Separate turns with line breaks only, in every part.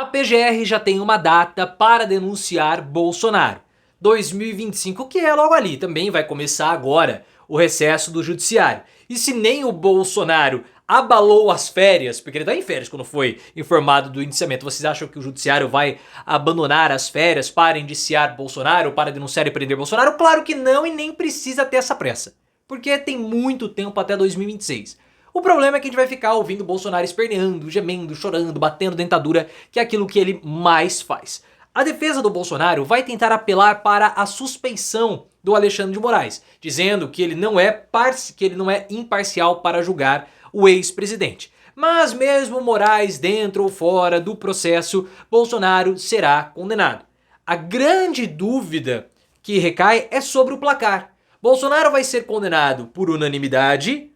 A PGR já tem uma data para denunciar Bolsonaro. 2025, que é logo ali, também vai começar agora o recesso do judiciário. E se nem o Bolsonaro abalou as férias, porque ele está em férias quando foi informado do indiciamento, vocês acham que o judiciário vai abandonar as férias para indiciar Bolsonaro, para denunciar e prender Bolsonaro? Claro que não, e nem precisa ter essa pressa, porque tem muito tempo até 2026. O problema é que a gente vai ficar ouvindo o Bolsonaro esperneando, gemendo, chorando, batendo dentadura, que é aquilo que ele mais faz. A defesa do Bolsonaro vai tentar apelar para a suspeição do Alexandre de Moraes, dizendo que ele não é imparcial para julgar o ex-presidente. Mas mesmo Moraes dentro ou fora do processo, Bolsonaro será condenado. A grande dúvida que recai é sobre o placar. Bolsonaro vai ser condenado por unanimidade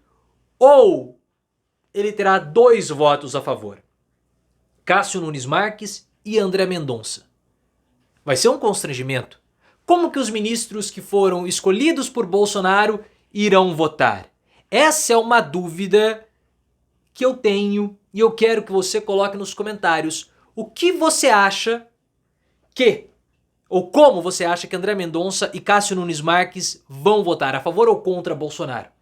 ou ele terá 2 votos a favor? Cássio Nunes Marques e André Mendonça. Vai ser um constrangimento. Como que os ministros que foram escolhidos por Bolsonaro irão votar? Essa é uma dúvida que eu tenho e eu quero que você coloque nos comentários o que você acha ou como você acha que André Mendonça e Cássio Nunes Marques vão votar, a favor ou contra Bolsonaro.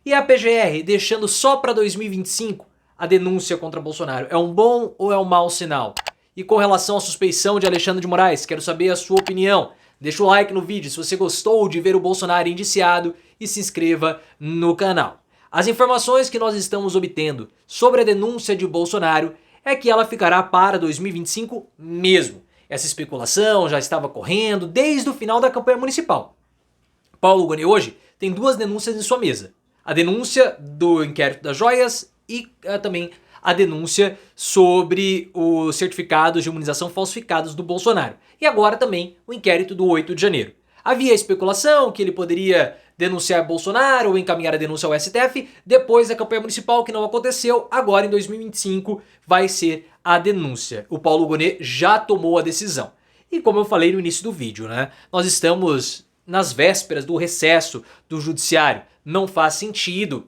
E a PGR deixando só para 2025 a denúncia contra Bolsonaro, é um bom ou é um mau sinal? E com relação à suspeição de Alexandre de Moraes, quero saber a sua opinião. Deixa o like no vídeo se você gostou de ver o Bolsonaro indiciado e se inscreva no canal. As informações que nós estamos obtendo sobre a denúncia de Bolsonaro é que ela ficará para 2025 mesmo. Essa especulação já estava correndo desde o final da campanha municipal. Paulo Gonet hoje tem 2 denúncias em sua mesa. A denúncia do inquérito das joias e também a denúncia sobre os certificados de imunização falsificados do Bolsonaro. E agora também o inquérito do 8 de janeiro. Havia especulação que ele poderia denunciar Bolsonaro ou encaminhar a denúncia ao STF depois da campanha municipal, que não aconteceu. Agora em 2025 vai ser a denúncia. O Paulo Gonet já tomou a decisão. E como eu falei no início do vídeo, né? Nós estamos nas vésperas do recesso do judiciário. Não faz sentido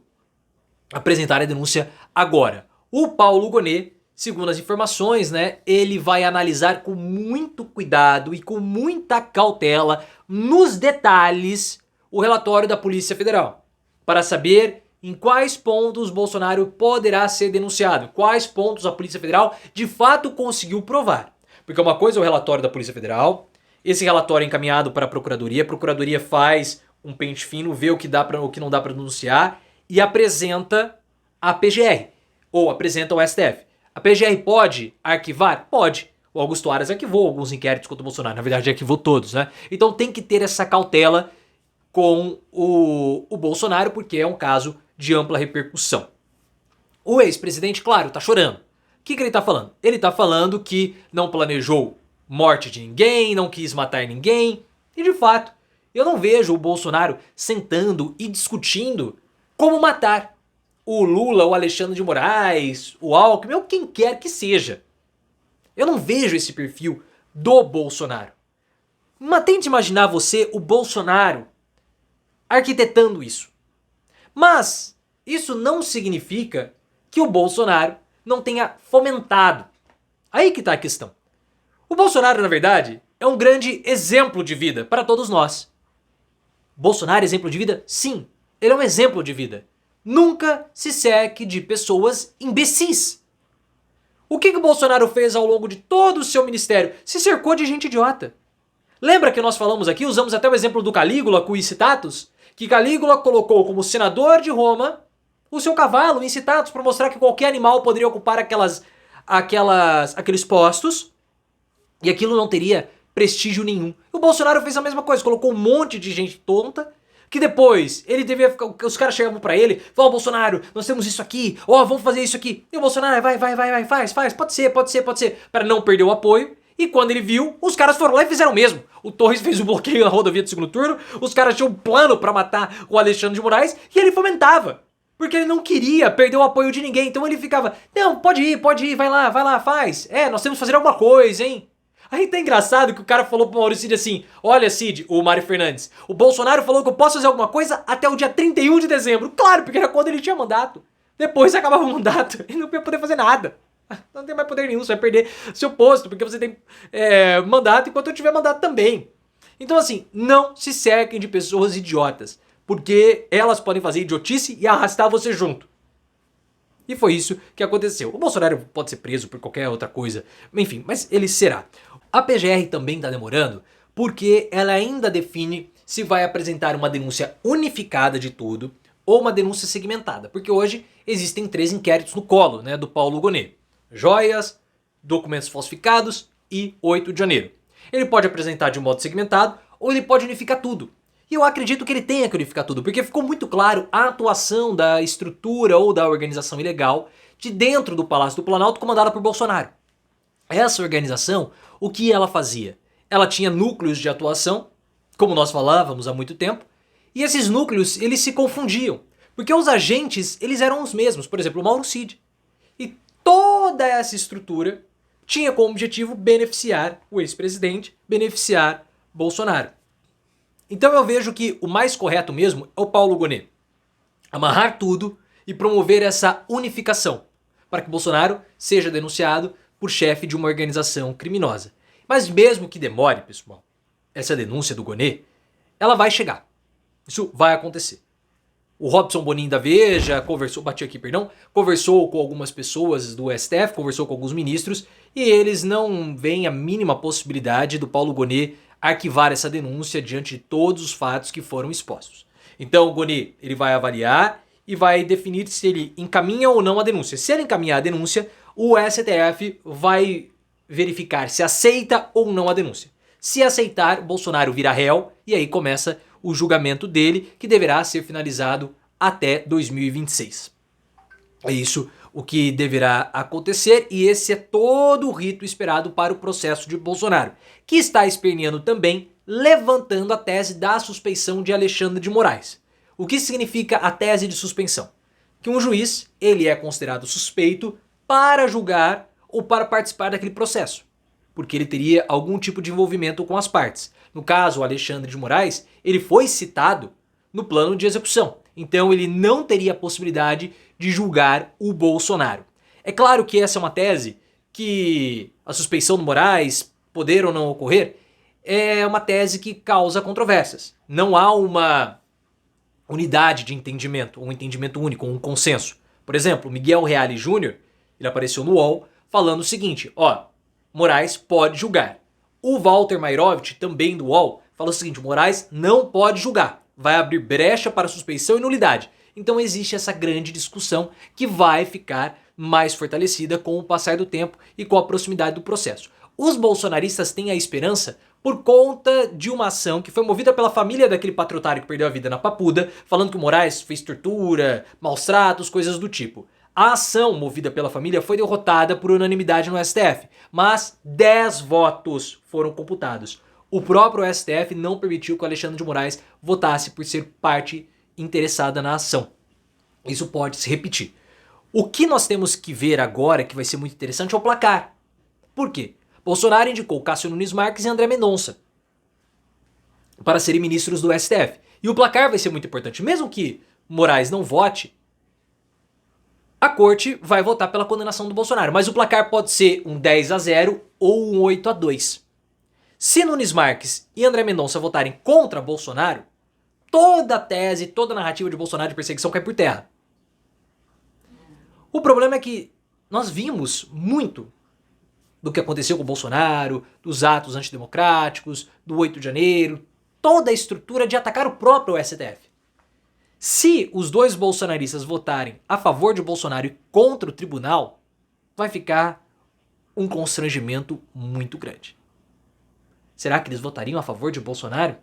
apresentar a denúncia agora. O Paulo Gonet, segundo as informações, né, ele vai analisar com muito cuidado e com muita cautela, nos detalhes, o relatório da Polícia Federal, para saber em quais pontos Bolsonaro poderá ser denunciado, quais pontos a Polícia Federal de fato conseguiu provar. Porque uma coisa é o relatório da Polícia Federal, esse relatório é encaminhado para a Procuradoria faz um pente fino, vê o que não dá para denunciar e apresenta a PGR, ou apresenta ao STF. A PGR pode arquivar? Pode. O Augusto Aras arquivou alguns inquéritos contra o Bolsonaro, na verdade arquivou todos, né? Então tem que ter essa cautela com o Bolsonaro, porque é um caso de ampla repercussão. O ex-presidente, claro, tá chorando. O que ele tá falando? Ele tá falando que não planejou morte de ninguém, não quis matar ninguém, e de fato, eu não vejo o Bolsonaro sentando e discutindo como matar o Lula, o Alexandre de Moraes, o Alckmin, ou quem quer que seja. Eu não vejo esse perfil do Bolsonaro. Mas tente imaginar você, o Bolsonaro, arquitetando isso. Mas isso não significa que o Bolsonaro não tenha fomentado. Aí que está a questão. O Bolsonaro, na verdade, é um grande exemplo de vida para todos nós. Bolsonaro é exemplo de vida? Sim, ele é um exemplo de vida. Nunca se cerque de pessoas imbecis. O que o Bolsonaro fez ao longo de todo o seu ministério? Se cercou de gente idiota. Lembra que nós falamos aqui, usamos até o exemplo do Calígula com o Incitatus? Que Calígula colocou como senador de Roma o seu cavalo, Incitatus, para mostrar que qualquer animal poderia ocupar aqueles postos e aquilo não teria prestígio nenhum. O Bolsonaro fez a mesma coisa, colocou um monte de gente tonta, que depois ele devia ficar, os caras chegavam pra ele, falavam, Bolsonaro, nós temos isso aqui, vamos fazer isso aqui. E o Bolsonaro, vai, faz, pode ser, para não perder o apoio. E quando ele viu, os caras foram lá e fizeram o mesmo. O Torres fez o bloqueio na rodovia do segundo turno, os caras tinham um plano pra matar o Alexandre de Moraes e ele fomentava. Porque ele não queria perder o apoio de ninguém, então ele ficava, não, pode ir, vai lá, faz. Nós temos que fazer alguma coisa, hein. Aí tá engraçado que o cara falou pro Maurício Cid assim, olha Cid, o Mário Fernandes, o Bolsonaro falou que eu posso fazer alguma coisa até o dia 31 de dezembro. Claro, porque era quando ele tinha mandato. Depois acabava o mandato e não ia poder fazer nada. Não tem mais poder nenhum, você vai perder seu posto, porque você tem mandato enquanto eu tiver mandato também. Então assim, não se cerquem de pessoas idiotas, porque elas podem fazer idiotice e arrastar você junto. E foi isso que aconteceu. O Bolsonaro pode ser preso por qualquer outra coisa, enfim, mas ele será. A PGR também está demorando porque ela ainda define se vai apresentar uma denúncia unificada de tudo ou uma denúncia segmentada. Porque hoje existem 3 inquéritos no colo, né, do Paulo Gonet. Joias, documentos falsificados e 8 de janeiro. Ele pode apresentar de modo segmentado ou ele pode unificar tudo. E eu acredito que ele tenha que unificar tudo, porque ficou muito claro a atuação da estrutura ou da organização ilegal de dentro do Palácio do Planalto comandada por Bolsonaro. Essa organização, o que ela fazia? Ela tinha núcleos de atuação, como nós falávamos há muito tempo, e esses núcleos eles se confundiam, porque os agentes eles eram os mesmos, por exemplo, o Mauro Cid. E toda essa estrutura tinha como objetivo beneficiar o ex-presidente, beneficiar Bolsonaro. Então eu vejo que o mais correto mesmo é o Paulo Gonet amarrar tudo e promover essa unificação, para que Bolsonaro seja denunciado por chefe de uma organização criminosa. Mas mesmo que demore, pessoal, essa denúncia do Gonet, ela vai chegar. Isso vai acontecer. O Robson Bonin da Veja conversou com algumas pessoas do STF, conversou com alguns ministros, e eles não veem a mínima possibilidade do Paulo Gonet arquivar essa denúncia diante de todos os fatos que foram expostos. Então o Gonet ele vai avaliar e vai definir se ele encaminha ou não a denúncia. Se ele encaminhar a denúncia, o STF vai verificar se aceita ou não a denúncia. Se aceitar, Bolsonaro vira réu e aí começa o julgamento dele, que deverá ser finalizado até 2026. É isso o que deverá acontecer e esse é todo o rito esperado para o processo de Bolsonaro, que está esperneando também, levantando a tese da suspeição de Alexandre de Moraes. O que significa a tese de suspensão? Que um juiz ele é considerado suspeito para julgar ou para participar daquele processo, porque ele teria algum tipo de envolvimento com as partes. No caso, o Alexandre de Moraes, ele foi citado no plano de execução, então ele não teria a possibilidade de julgar o Bolsonaro. É claro que essa é uma tese que a suspeição do Moraes poder ou não ocorrer é uma tese que causa controvérsias. Não há uma unidade de entendimento, um entendimento único, um consenso. Por exemplo, Miguel Reale Júnior, ele apareceu no UOL falando o seguinte, Moraes pode julgar. O Walter Mairovich, também do UOL, falou o seguinte, Moraes não pode julgar, vai abrir brecha para suspeição e nulidade. Então existe essa grande discussão que vai ficar mais fortalecida com o passar do tempo e com a proximidade do processo. Os bolsonaristas têm a esperança por conta de uma ação que foi movida pela família daquele patriotário que perdeu a vida na Papuda, falando que o Moraes fez tortura, maus tratos, coisas do tipo. A ação movida pela família foi derrotada por unanimidade no STF, mas 10 votos foram computados. O próprio STF não permitiu que o Alexandre de Moraes votasse por ser parte interessada na ação. Isso pode se repetir. O que nós temos que ver agora, que vai ser muito interessante, é o placar. Por quê? Bolsonaro indicou Cássio Nunes Marques e André Mendonça para serem ministros do STF. E o placar vai ser muito importante. Mesmo que Moraes não vote, a corte vai votar pela condenação do Bolsonaro. Mas o placar pode ser um 10-0 ou um 8-2. Se Nunes Marques e André Mendonça votarem contra Bolsonaro, toda a tese, toda a narrativa de Bolsonaro de perseguição cai por terra. O problema é que nós vimos muito do que aconteceu com o Bolsonaro, dos atos antidemocráticos, do 8 de janeiro, toda a estrutura de atacar o próprio STF. Se os dois bolsonaristas votarem a favor de Bolsonaro e contra o tribunal, vai ficar um constrangimento muito grande. Será que eles votariam a favor de Bolsonaro?